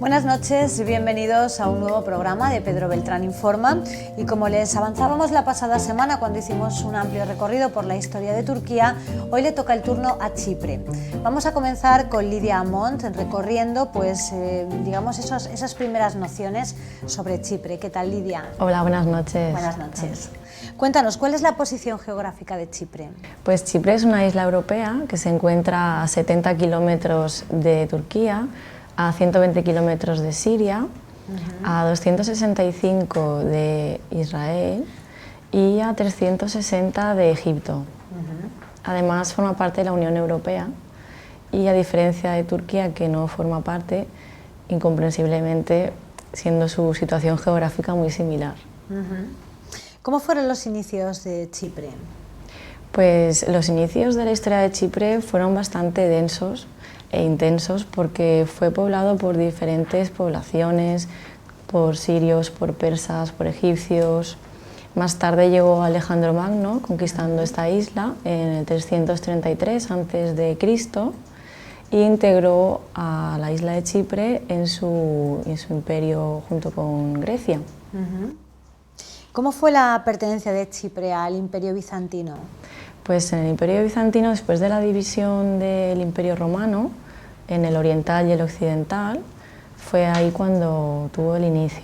Buenas noches y bienvenidos a un nuevo programa de Pedro Beltrán Informa. Y como les avanzábamos la pasada semana cuando hicimos un amplio recorrido por la historia de Turquía, hoy le toca el turno a Chipre. Vamos a comenzar con Lidia Amont recorriendo digamos esas primeras nociones sobre Chipre. ¿Qué tal, Lidia? Hola, buenas noches. Buenas noches. Cuéntanos, ¿cuál es la posición geográfica de Chipre? Pues Chipre es una isla europea que se encuentra a 70 kilómetros de Turquía, a 120 kilómetros de Siria, a 265 de Israel y a 360 de Egipto. Además forma parte de la Unión Europea y, a diferencia de Turquía, que no forma parte, incomprensiblemente, siendo su situación geográfica muy similar. ¿Cómo fueron los inicios de Chipre? Pues los inicios de la historia de Chipre fueron bastante densos e intensos porque fue poblado por diferentes poblaciones, por sirios, por persas, por egipcios. Más tarde llegó Alejandro Magno conquistando esta isla en el 333 a.C. e integró a la isla de Chipre en su imperio junto con Grecia. ¿Cómo fue la pertenencia de Chipre al Imperio Bizantino? Pues en el Imperio Bizantino, después de la división del Imperio Romano, en el oriental y el occidental, fue ahí cuando tuvo el inicio.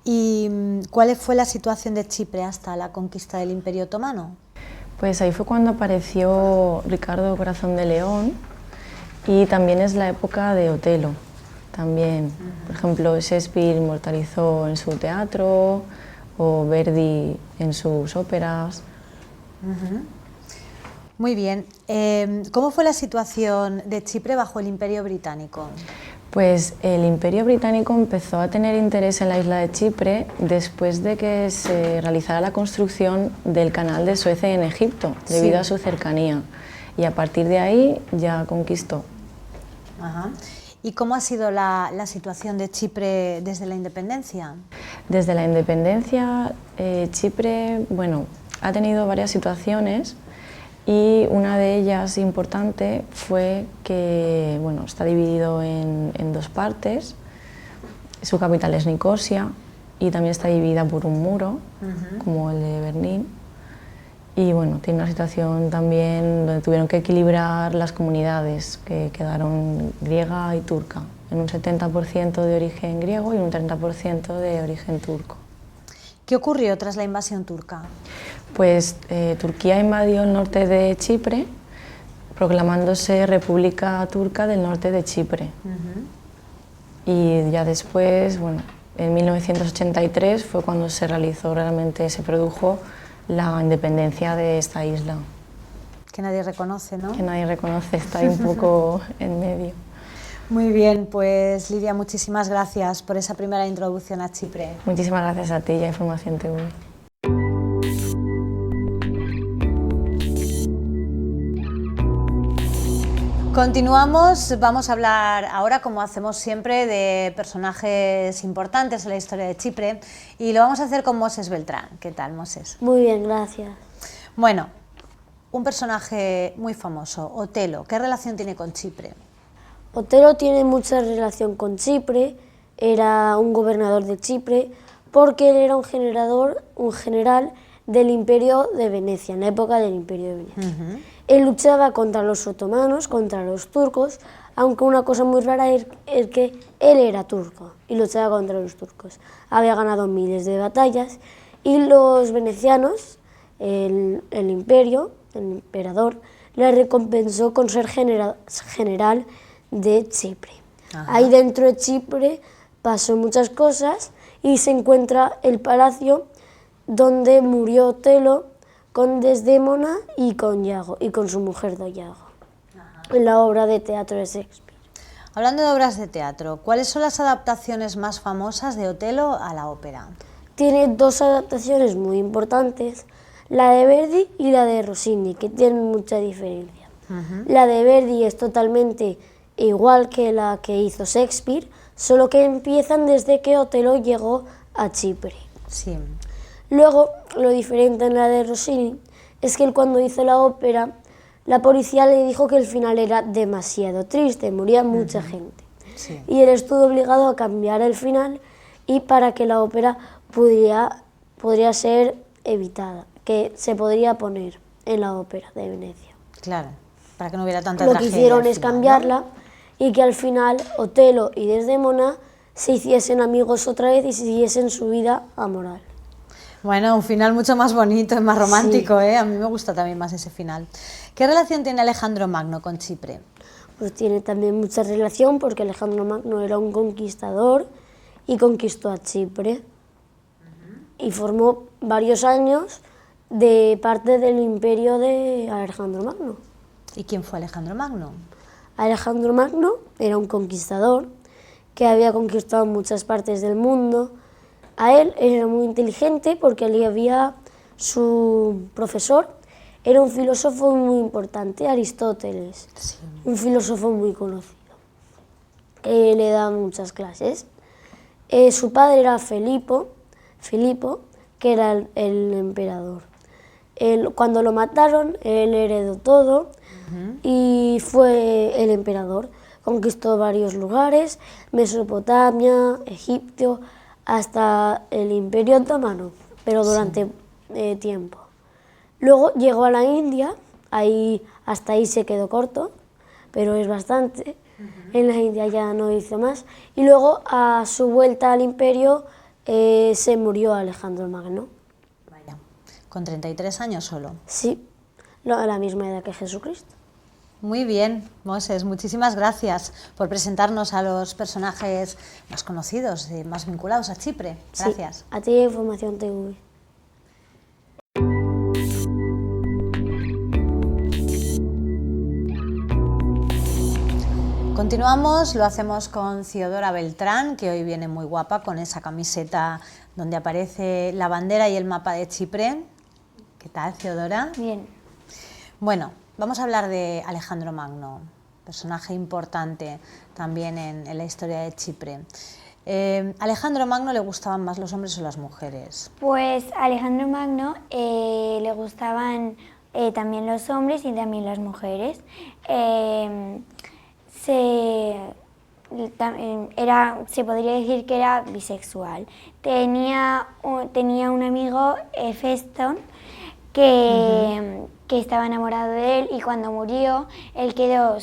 ¿Y cuál fue la situación de Chipre hasta la conquista del Imperio Otomano? Pues ahí fue cuando apareció Ricardo Corazón de León, y también es la época de Otelo. También, por ejemplo, Shakespeare inmortalizó en su teatro, o Verdi en sus óperas. Muy bien. ¿Cómo fue la situación de Chipre bajo el Imperio Británico? Pues el Imperio Británico empezó a tener interés en la isla de Chipre después de que se realizara la construcción del Canal de Suez en Egipto, debido a su cercanía. Y a partir de ahí ya conquistó. ¿Y cómo ha sido la situación de Chipre desde la independencia? Desde la independencia, Chipre, ha tenido varias situaciones, y una de ellas importante fue que está dividido en dos partes. Su capital es Nicosia y también está dividida por un muro, como el de Berlín. Y tiene una situación también donde tuvieron que equilibrar las comunidades, que quedaron griega y turca, en un 70% de origen griego y un 30% de origen turco. ¿Qué ocurrió tras la invasión turca? Pues Turquía invadió el norte de Chipre, proclamándose República Turca del Norte de Chipre. Y ya después, en 1983 fue cuando se produjo la independencia de esta isla. Que nadie reconoce, ¿no? Que nadie reconoce, está ahí un poco en medio. Muy bien, pues Lidia, muchísimas gracias por esa primera introducción a Chipre. Muchísimas gracias a ti y a Información TV. Continuamos, vamos a hablar ahora, como hacemos siempre, de personajes importantes en la historia de Chipre, y lo vamos a hacer con Moses Beltrán. ¿Qué tal, Moses? Muy bien, gracias. Bueno, un personaje muy famoso, Otelo, ¿qué relación tiene con Chipre? Otelo tiene mucha relación con Chipre, era un gobernador de Chipre, porque él era un general del Imperio de Venecia, en la época del Imperio de Venecia. Él luchaba contra los otomanos, contra los turcos, aunque una cosa muy rara es que él era turco y luchaba contra los turcos. Había ganado miles de batallas y los venecianos, el emperador, le recompensó con ser general de Chipre. Ahí dentro de Chipre pasó muchas cosas y se encuentra el palacio donde murió Otelo con Desdémona y con Iago, y con su mujer Iago, en la obra de teatro de Shakespeare. Hablando de obras de teatro, ¿cuáles son las adaptaciones más famosas de Otelo a la ópera? Tiene dos adaptaciones muy importantes, la de Verdi y la de Rossini, que tienen mucha diferencia. La de Verdi es totalmente igual que la que hizo Shakespeare, solo que empiezan desde que Otelo llegó a Chipre. Sí. Luego, lo diferente en la de Rossini es que él, cuando hizo la ópera, la policía le dijo que el final era demasiado triste, moría mucha gente. Sí. y él estuvo obligado a cambiar el final y para que la ópera podría ser evitada, que se podría poner en la ópera de Venecia. Claro, para que no hubiera tanta Lo que tragedia hicieron al es final, cambiarla y que al final Otelo y Desdemona se hiciesen amigos otra vez y siguiesen su vida amoral. Bueno, un final mucho más bonito y más romántico, ¿eh? A mí me gusta también más ese final. ¿Qué relación tiene Alejandro Magno con Chipre? Pues tiene también mucha relación porque Alejandro Magno era un conquistador y conquistó a Chipre y formó varios años de parte del imperio de Alejandro Magno. ¿Y quién fue Alejandro Magno? Alejandro Magno era un conquistador que había conquistado muchas partes del mundo. A él era muy inteligente porque allí había su profesor, era un filósofo muy importante, Aristóteles, Sí. un filósofo muy conocido, que le da muchas clases. Su padre era Filipo, que era el emperador. Cuando lo mataron, él heredó todo y fue el emperador. Conquistó varios lugares, Mesopotamia, Egipto, hasta el Imperio Otomano, pero durante tiempo. Luego llegó a la India, hasta ahí se quedó corto, pero es bastante. En la India ya no hizo más. Y luego, a su vuelta al imperio, se murió Alejandro Magno. Vaya, con 33 años solo. Sí, a la misma edad que Jesucristo. Muy bien, Moses, muchísimas gracias por presentarnos a los personajes más conocidos, más vinculados a Chipre. Gracias. Sí, a ti Información TV. Continuamos, lo hacemos con Ciodora Beltrán, que hoy viene muy guapa con esa camiseta donde aparece la bandera y el mapa de Chipre. ¿Qué tal, Ciodora? Bien. Bueno, vamos a hablar de Alejandro Magno, personaje importante también en la historia de Chipre. ¿Alejandro Magno le gustaban más los hombres o las mujeres? Pues a Alejandro Magno le gustaban también los hombres y también las mujeres. Se podría decir que era bisexual. Tenía un amigo, Feston, que estaba enamorado de él, y cuando murió él quedó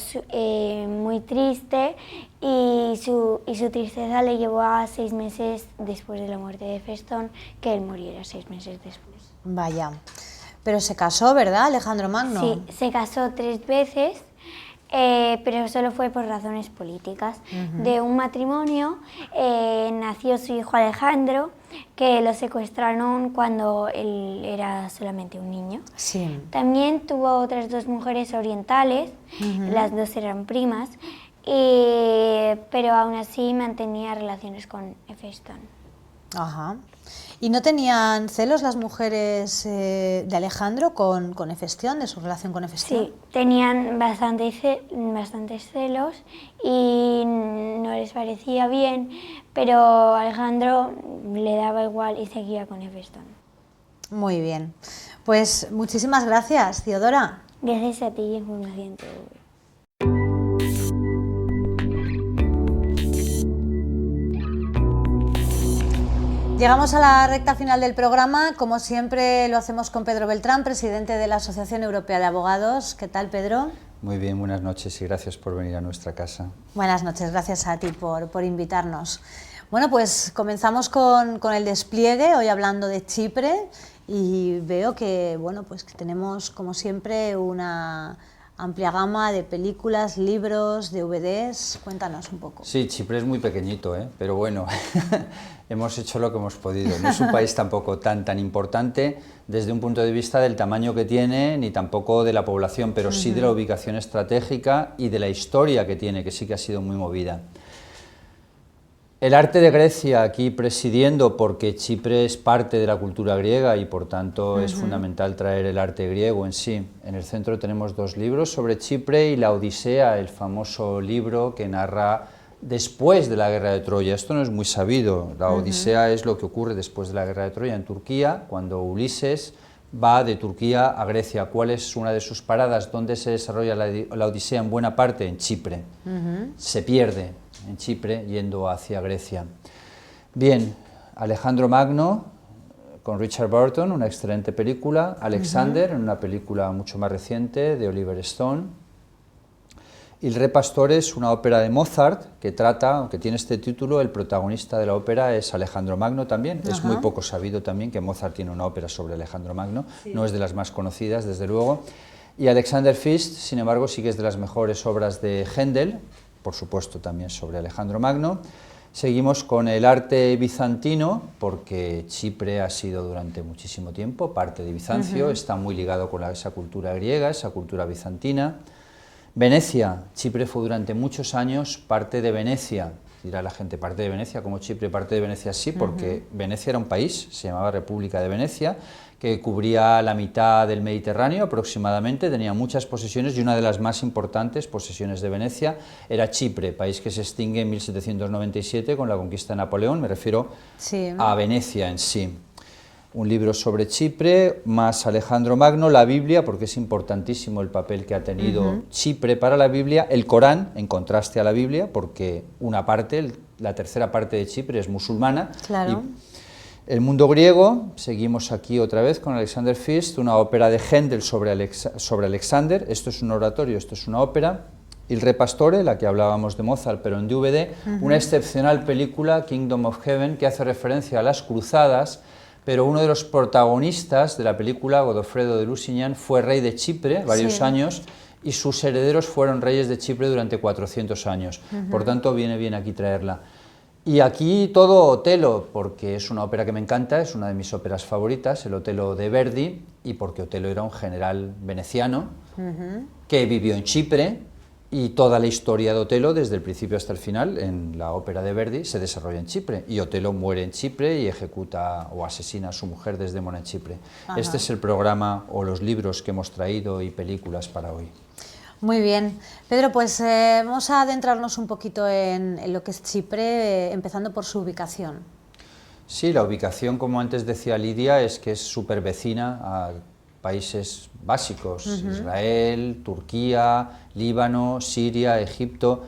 muy triste y su tristeza le llevó a 6 meses después de la muerte de Feston que él muriera 6 meses después. Vaya, pero se casó, ¿verdad, Alejandro Magno? Sí, se casó 3 veces. Pero solo fue por razones políticas. De un matrimonio nació su hijo Alejandro, que lo secuestraron cuando él era solamente un niño. Sí. También tuvo otras 2 mujeres orientales, las 2 eran primas, pero aún así mantenía relaciones con Feston. Ajá. ¿Y no tenían celos las mujeres de Alejandro con Hefestión, de su relación con Hefestión? Sí, tenían bastantes celos y no les parecía bien, pero Alejandro le daba igual y seguía con Hefestión. Muy bien. Pues muchísimas gracias, Ciodora. Gracias a ti, Información TV. Llegamos a la recta final del programa. Como siempre lo hacemos con Pedro Beltrán, presidente de la Asociación Europea de Abogados. ¿Qué tal, Pedro? Muy bien, buenas noches y gracias por venir a nuestra casa. Buenas noches, gracias a ti por invitarnos. Bueno, pues comenzamos con el despliegue, hoy hablando de Chipre, y veo que, bueno, pues que tenemos, como siempre, una amplia gama de películas, libros, DVDs. Cuéntanos un poco. Sí, Chipre es muy pequeñito, pero bueno, hemos hecho lo que hemos podido. No es un país tampoco tan importante desde un punto de vista del tamaño que tiene, ni tampoco de la población, pero sí de la ubicación estratégica y de la historia que tiene, que sí que ha sido muy movida. El arte de Grecia aquí presidiendo, porque Chipre es parte de la cultura griega y por tanto es fundamental traer el arte griego en sí. En el centro tenemos 2 libros sobre Chipre y la Odisea, el famoso libro que narra después de la guerra de Troya. Esto no es muy sabido, la Odisea es lo que ocurre después de la guerra de Troya en Turquía, cuando Ulises va de Turquía a Grecia. ¿Cuál es una de sus paradas? ¿Dónde se desarrolla la Odisea? En buena parte en Chipre. Se pierde en Chipre, yendo hacia Grecia. Bien, Alejandro Magno, con Richard Burton, una excelente película. Alexander, una película mucho más reciente, de Oliver Stone. Il Re Pastore es una ópera de Mozart que trata, aunque tiene este título, el protagonista de la ópera es Alejandro Magno también. Es muy poco sabido también que Mozart tiene una ópera sobre Alejandro Magno, no es de las más conocidas, desde luego. Y Alexander Fist, sin embargo, sí que es de las mejores obras de Händel, por supuesto también sobre Alejandro Magno. Seguimos con el arte bizantino, porque Chipre ha sido durante muchísimo tiempo parte de Bizancio, está muy ligado con esa cultura griega, esa cultura bizantina. Venecia, Chipre fue durante muchos años parte de Venecia, dirá la gente, parte de Venecia, como Chipre parte de Venecia, sí, porque Venecia era un país, se llamaba República de Venecia, que cubría la mitad del Mediterráneo aproximadamente, tenía muchas posesiones y una de las más importantes posesiones de Venecia era Chipre, país que se extingue en 1797 con la conquista de Napoleón, me refiero a Venecia en sí. Un libro sobre Chipre, más Alejandro Magno, la Biblia, porque es importantísimo el papel que ha tenido Chipre para la Biblia, el Corán, en contraste a la Biblia, porque una parte, la tercera parte de Chipre es musulmana. Claro. Y el mundo griego, seguimos aquí otra vez con Alexander Fist, una ópera de Händel sobre Alexander, esto es un oratorio, esto es una ópera. Il Re Pastore, la que hablábamos de Mozart, pero en DVD, una excepcional película, Kingdom of Heaven, que hace referencia a las cruzadas, pero uno de los protagonistas de la película, Godofredo de Lusignan, fue rey de Chipre varios años y sus herederos fueron reyes de Chipre durante 400 años. Por tanto, viene bien aquí traerla. Y aquí todo Otelo, porque es una ópera que me encanta, es una de mis óperas favoritas, el Otelo de Verdi, y porque Otelo era un general veneciano que vivió en Chipre, y toda la historia de Otelo, desde el principio hasta el final, en la ópera de Verdi, se desarrolla en Chipre, y Otelo muere en Chipre y ejecuta o asesina a su mujer Desdémona en Chipre. Este es el programa o los libros que hemos traído y películas para hoy. Muy bien. Pedro, pues vamos a adentrarnos un poquito en lo que es Chipre, empezando por su ubicación. Sí, la ubicación, como antes decía Lidia, es que es súper vecina a países básicos, Israel, Turquía, Líbano, Siria, Egipto.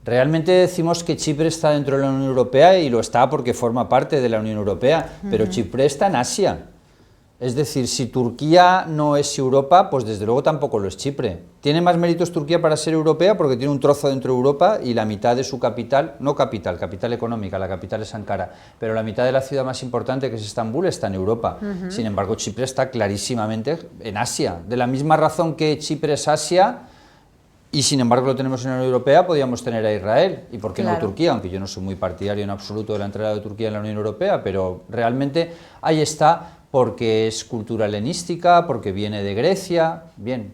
Realmente decimos que Chipre está dentro de la Unión Europea y lo está porque forma parte de la Unión Europea, pero Chipre está en Asia. Es decir, si Turquía no es Europa, pues desde luego tampoco lo es Chipre. Tiene más méritos Turquía para ser europea porque tiene un trozo dentro de Europa y la mitad de su capital, no capital, capital económica, la capital es Ankara, pero la mitad de la ciudad más importante, que es Estambul, está en Europa. Sin embargo, Chipre está clarísimamente en Asia. De la misma razón que Chipre es Asia, y sin embargo lo tenemos en la Unión Europea, podríamos tener a Israel, y por qué no Turquía, aunque yo no soy muy partidario en absoluto de la entrada de Turquía en la Unión Europea, pero realmente ahí está, porque es cultura helenística, porque viene de Grecia. Bien,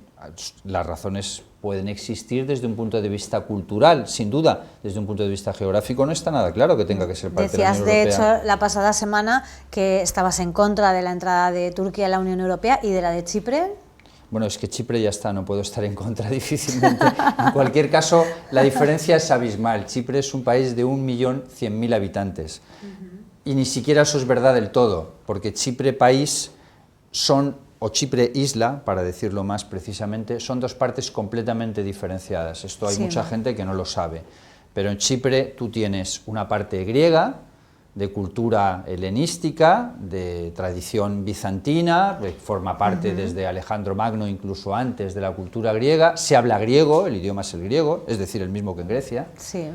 las razones pueden existir desde un punto de vista cultural, sin duda. Desde un punto de vista geográfico no está nada claro que tenga que ser parte de la Unión Europea. Decías, de hecho, la pasada semana que estabas en contra de la entrada de Turquía en la Unión Europea y de la de Chipre. Bueno, es que Chipre ya está, no puedo estar en contra difícilmente. En cualquier caso, la diferencia es abismal. Chipre es un país de 1.100.000 habitantes. Y ni siquiera eso es verdad del todo, porque Chipre país o Chipre isla, para decirlo más precisamente, son dos partes completamente diferenciadas. Esto hay mucha gente que no lo sabe. Pero en Chipre tú tienes una parte griega, de cultura helenística, de tradición bizantina, que forma parte desde Alejandro Magno, incluso antes de la cultura griega. Se habla griego, el idioma es el griego, es decir, el mismo que en Grecia. Sí.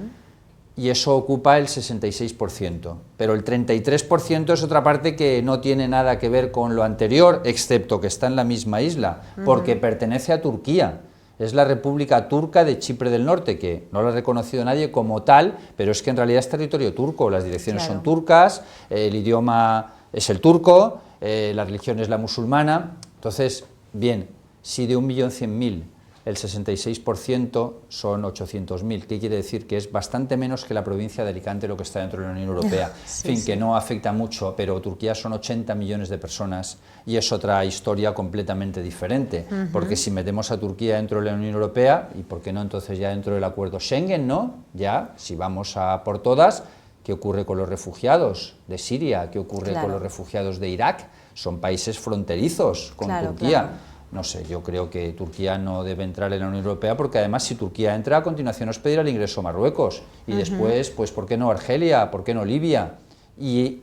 Y eso ocupa el 66%, pero el 33% es otra parte que no tiene nada que ver con lo anterior, excepto que está en la misma isla, porque pertenece a Turquía. Es la República Turca de Chipre del Norte, que no lo ha reconocido nadie como tal, pero es que en realidad es territorio turco, las direcciones son turcas, el idioma es el turco, la religión es la musulmana. Entonces, bien, si de 1.100.000 el 66% son 800.000, ¿qué quiere decir? Que es bastante menos que la provincia de Alicante, lo que está dentro de la Unión Europea. En fin, que no afecta mucho, pero Turquía son 80 millones de personas y es otra historia completamente diferente, porque si metemos a Turquía dentro de la Unión Europea, ¿y por qué no entonces ya dentro del acuerdo Schengen, no? Ya, si vamos a por todas, ¿qué ocurre con los refugiados de Siria? ¿Qué ocurre con los refugiados de Irak? Son países fronterizos con Turquía. no sé, yo creo que Turquía no debe entrar en la Unión Europea, porque además si Turquía entra, a continuación nos pedirá el ingreso a Marruecos, y después, pues ¿por qué no Argelia? ¿Por qué no Libia? Y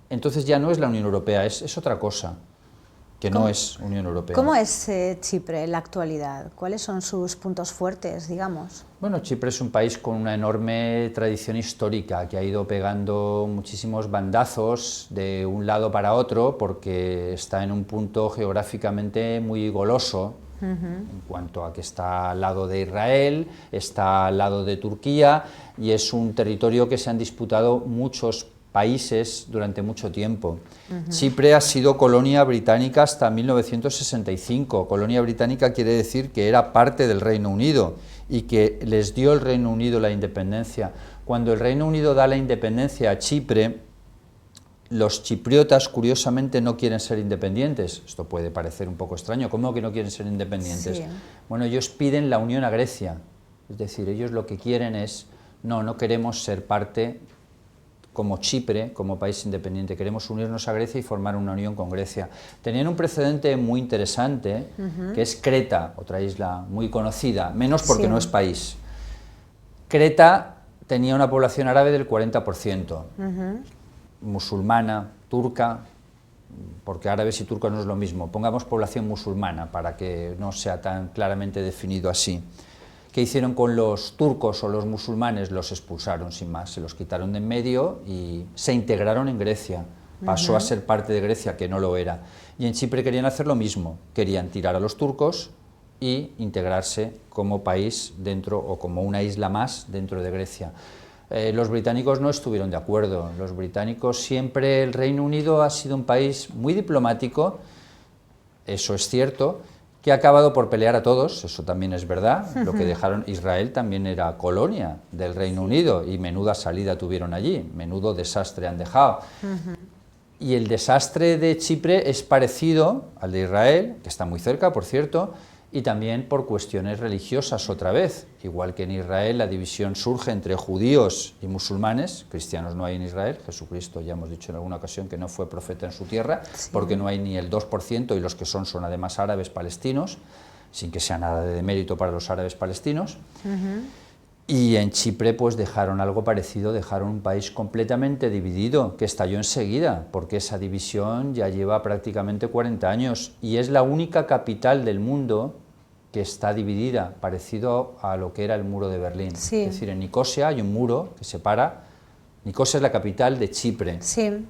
entonces ya no es la Unión Europea, es otra cosa, que no es Unión Europea. ¿Cómo es Chipre en la actualidad? ¿Cuáles son sus puntos fuertes, digamos? Bueno, Chipre es un país con una enorme tradición histórica, que ha ido pegando muchísimos bandazos de un lado para otro, porque está en un punto geográficamente muy goloso, en cuanto a que está al lado de Israel, está al lado de Turquía, y es un territorio que se han disputado muchos países durante mucho tiempo. Chipre ha sido colonia británica hasta 1965. Colonia británica quiere decir que era parte del Reino Unido y que les dio el Reino Unido la independencia. Cuando el Reino Unido da la independencia a Chipre, los chipriotas, curiosamente, no quieren ser independientes. Esto puede parecer un poco extraño. ¿Cómo que no quieren ser independientes? Sí. Bueno, ellos piden la unión a Grecia. Es decir, ellos lo que quieren es, no queremos ser parte como Chipre, como país independiente, queremos unirnos a Grecia y formar una unión con Grecia. Tenían un precedente muy interesante, que es Creta, otra isla muy conocida, menos porque no es país. Creta tenía una población árabe del 40%, musulmana, turca, porque árabes y turcos no es lo mismo, pongamos población musulmana para que no sea tan claramente definido así. ¿Qué hicieron con los turcos o los musulmanes? Los expulsaron sin más, se los quitaron de en medio y se integraron en Grecia. Pasó a ser parte de Grecia, que no lo era. Y en Chipre querían hacer lo mismo, querían tirar a los turcos y integrarse como país dentro, o como una isla más dentro de Grecia. Los británicos no estuvieron de acuerdo. Los británicos siempre, el Reino Unido ha sido un país muy diplomático, eso es cierto, que ha acabado por pelear a todos, eso también es verdad. Lo que dejaron, Israel también era colonia del Reino Unido y menuda salida tuvieron allí, menudo desastre han dejado. Y el desastre de Chipre es parecido al de Israel, que está muy cerca, por cierto, y también por cuestiones religiosas otra vez. Igual que en Israel la división surge entre judíos y musulmanes, cristianos no hay en Israel, Jesucristo ya hemos dicho en alguna ocasión que no fue profeta en su tierra, porque no hay ni el 2% y los que son además árabes palestinos, sin que sea nada de demérito para los árabes palestinos. Y en Chipre pues dejaron algo parecido, dejaron un país completamente dividido, que estalló enseguida, porque esa división ya lleva prácticamente 40 años y es la única capital del mundo que está dividida, parecido a lo que era el muro de Berlín. Es decir, en Nicosia hay un muro que separa. Nicosia es la capital de Chipre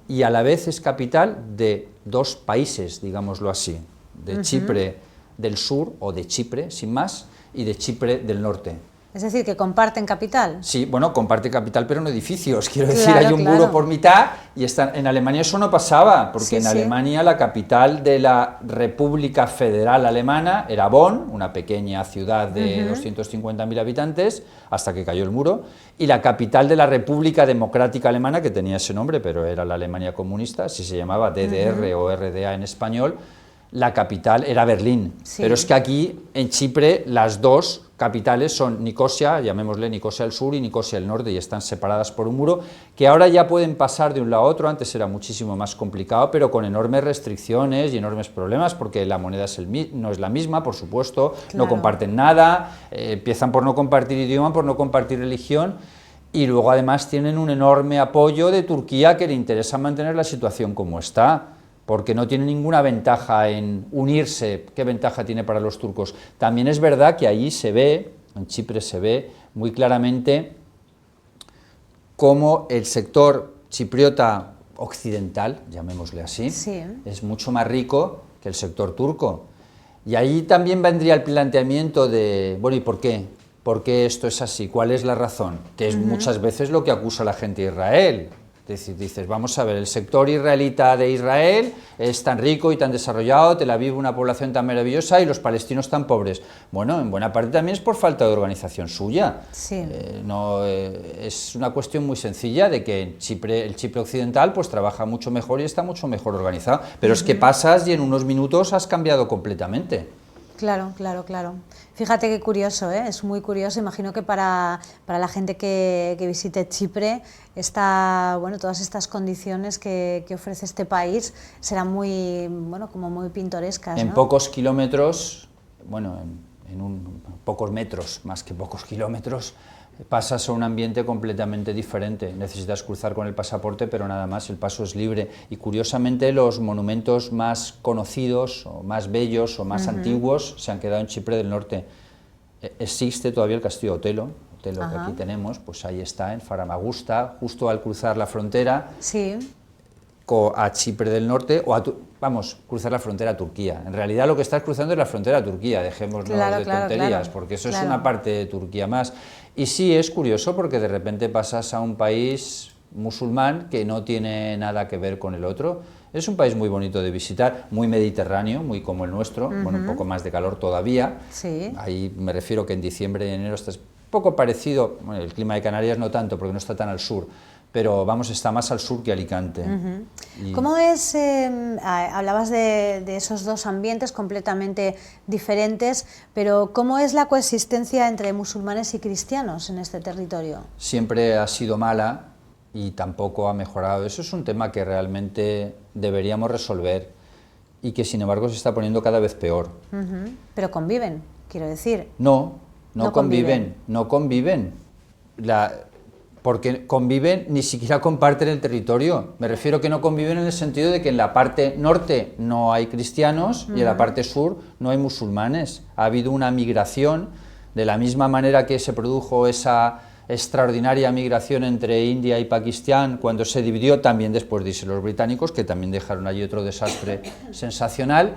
y a la vez es capital de dos países, digámoslo así, de Chipre del sur, o de Chipre, sin más, y de Chipre del norte. Es decir, que comparten capital. Sí, bueno, comparte capital, pero no edificios. Quiero decir, hay un muro por mitad y en Alemania eso no pasaba, porque en Alemania la capital de la República Federal Alemana era Bonn, una pequeña ciudad de 250.000 habitantes, hasta que cayó el muro, y la capital de la República Democrática Alemana, que tenía ese nombre, pero era la Alemania comunista, así se llamaba, DDR o RDA en español, la capital era Berlín. Pero es que aquí, en Chipre, las dos capitales son Nicosia, llamémosle Nicosia del Sur y Nicosia del Norte, y están separadas por un muro, que ahora ya pueden pasar de un lado a otro. Antes era muchísimo más complicado, pero con enormes restricciones y enormes problemas, porque la moneda no es la misma, por supuesto, no comparten nada, empiezan por no compartir idioma, por no compartir religión, y luego además tienen un enorme apoyo de Turquía, que le interesa mantener la situación como está, porque no tiene ninguna ventaja en unirse. ¿Qué ventaja tiene para los turcos? También es verdad que allí se ve, en Chipre se ve muy claramente cómo el sector chipriota occidental, llamémosle así, es mucho más rico que el sector turco. Y ahí también vendría el planteamiento de, bueno, ¿y por qué? ¿Por qué esto es así? ¿Cuál es la razón? Que es muchas veces lo que acusa la gente de Israel. Es decir, dices, vamos a ver, el sector israelita de Israel es tan rico y tan desarrollado, Tel Aviv una población tan maravillosa y los palestinos tan pobres. Bueno, en buena parte también es por falta de organización suya. Es una cuestión muy sencilla de que el Chipre occidental pues trabaja mucho mejor y está mucho mejor organizado, pero es que pasas y en unos minutos has cambiado completamente. Claro, claro, claro. Fíjate qué curioso, ¿eh? Es muy curioso. Imagino que para la gente que visite Chipre, bueno, todas estas condiciones que ofrece este país serán muy, bueno, como muy pintorescas, En ¿no? pocos kilómetros, bueno, pocos metros, más que pocos kilómetros, pasas a un ambiente completamente diferente. Necesitas cruzar con el pasaporte, pero nada más, el paso es libre. Y curiosamente los monumentos más conocidos, o más bellos, o más antiguos, se han quedado en Chipre del Norte. Existe todavía el castillo Otelo, que aquí tenemos, pues ahí está, en Famagusta, justo al cruzar la frontera. Sí. A Chipre del Norte, vamos, cruzar la frontera a Turquía. En realidad lo que estás cruzando es la frontera a Turquía, dejémonos de tonterías, porque eso es una parte de Turquía más. Y sí, es curioso porque de repente pasas a un país musulmán que no tiene nada que ver con el otro. Es un país muy bonito de visitar, muy mediterráneo, muy como el nuestro, bueno, un poco más de calor todavía. Sí. Ahí me refiero que en diciembre y enero está un poco parecido, bueno, el clima de Canarias no tanto porque no está tan al sur, pero vamos, está más al sur que Alicante. ¿Cómo es, hablabas de esos dos ambientes completamente diferentes, pero cómo es la coexistencia entre musulmanes y cristianos en este territorio? Siempre ha sido mala y tampoco ha mejorado. Eso es un tema que realmente deberíamos resolver y que sin embargo se está poniendo cada vez peor. Pero conviven, quiero decir. No conviven. Porque conviven, ni siquiera comparten el territorio. Me refiero que no conviven en el sentido de que en la parte norte no hay cristianos y en la parte sur no hay musulmanes. Ha habido una migración, de la misma manera que se produjo esa extraordinaria migración entre India y Pakistán cuando se dividió, también después de irse los británicos, que también dejaron allí otro desastre sensacional.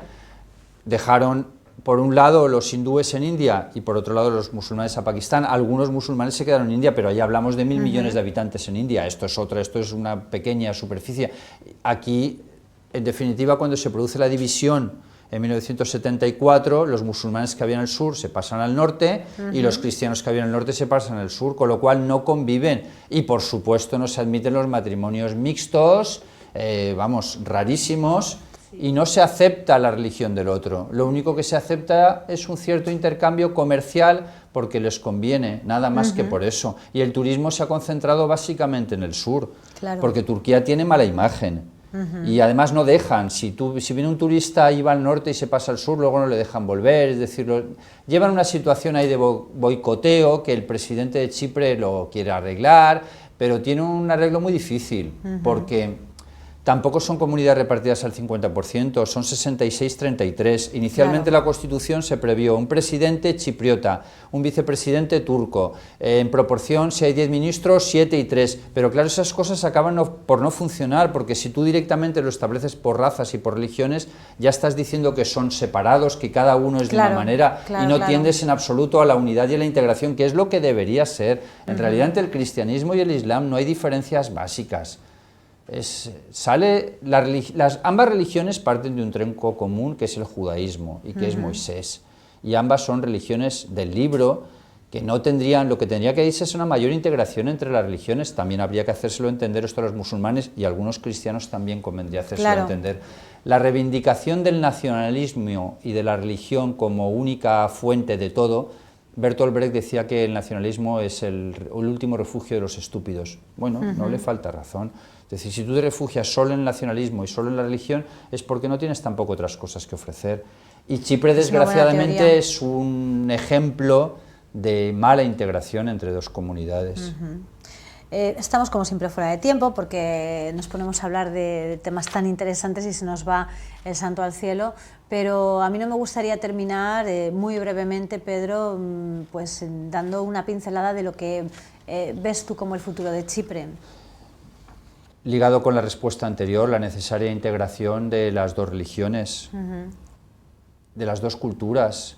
Dejaron por un lado los hindúes en India y por otro lado los musulmanes a Pakistán. Algunos musulmanes se quedaron en India, pero ahí hablamos de 1.000 millones de habitantes en India. Esto es una pequeña superficie. Aquí, en definitiva, cuando se produce la división en 1974, los musulmanes que había en el sur se pasan al norte y los cristianos que había en el norte se pasan al sur, con lo cual no conviven. Y por supuesto no se admiten los matrimonios mixtos, rarísimos. Y no se acepta la religión del otro, lo único que se acepta es un cierto intercambio comercial porque les conviene, nada más que por eso. Y el turismo se ha concentrado básicamente en el sur, porque Turquía tiene mala imagen. Y además no dejan, si viene un turista y va al norte y se pasa al sur, luego no le dejan volver, es decir, llevan una situación ahí de boicoteo que el presidente de Chipre lo quiere arreglar, pero tiene un arreglo muy difícil, porque tampoco son comunidades repartidas al 50%, son 66-33. Inicialmente la Constitución se previó un presidente chipriota, un vicepresidente turco, en proporción, si hay 10 ministros, 7 y 3. Pero claro, esas cosas acaban por no funcionar, porque si tú directamente lo estableces por razas y por religiones, ya estás diciendo que son separados, que cada uno es de una manera, y no tiendes en absoluto a la unidad y a la integración, que es lo que debería ser. En realidad, entre el cristianismo y el islam no hay diferencias básicas. Ambas religiones parten de un tronco común que es el judaísmo y que es Moisés, y ambas son religiones del libro que no tendrían, lo que tendría que irse es una mayor integración entre las religiones. También habría que hacérselo entender esto a los musulmanes y a algunos cristianos también convendría hacérselo entender. La reivindicación del nacionalismo y de la religión como única fuente de todo. Bertolt Brecht decía que el nacionalismo es el último refugio de los estúpidos. Bueno, no le falta razón. Es decir, si tú te refugias solo en el nacionalismo y solo en la religión, es porque no tienes tampoco otras cosas que ofrecer. Y Chipre, desgraciadamente, es un ejemplo de mala integración entre dos comunidades. Estamos como siempre fuera de tiempo porque nos ponemos a hablar de temas tan interesantes y se nos va el santo al cielo, pero a mí no me gustaría terminar muy brevemente, Pedro, pues dando una pincelada de lo que ves tú como el futuro de Chipre. Ligado con la respuesta anterior, la necesaria integración de las dos religiones, de las dos culturas.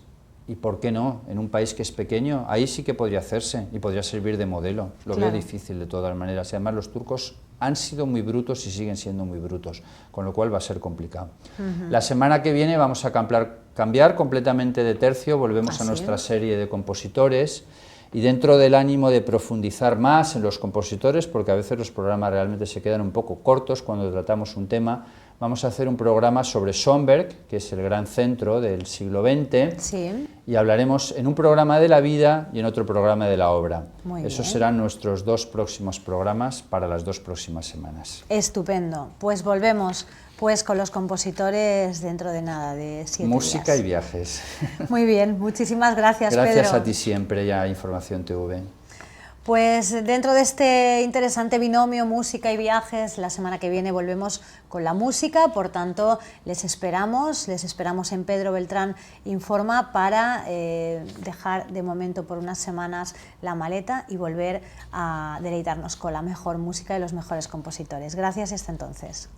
¿Y por qué no? En un país que es pequeño, ahí sí que podría hacerse y podría servir de modelo. Lo veo difícil de todas maneras. Y además los turcos han sido muy brutos y siguen siendo muy brutos, con lo cual va a ser complicado. La semana que viene vamos a cambiar completamente de tercio, volvemos a nuestra serie de compositores, y dentro del ánimo de profundizar más en los compositores, porque a veces los programas realmente se quedan un poco cortos cuando tratamos un tema, vamos a hacer un programa sobre Schönberg, que es el gran centro del siglo XX, Sí. y hablaremos en un programa de la vida y en otro programa de la obra. Muy Esos bien. serán nuestros 2 próximos programas para las 2 próximas semanas. Estupendo. Pues volvemos pues con los compositores dentro de nada, de 7 Música días. y viajes. Muy bien, muchísimas gracias, Gracias Pedro. a ti siempre y a Información TV. Pues dentro de este interesante binomio música y viajes, la semana que viene volvemos con la música, por tanto les esperamos en Pedro Beltrán Informa para dejar de momento por unas semanas la maleta y volver a deleitarnos con la mejor música y los mejores compositores. Gracias y hasta entonces.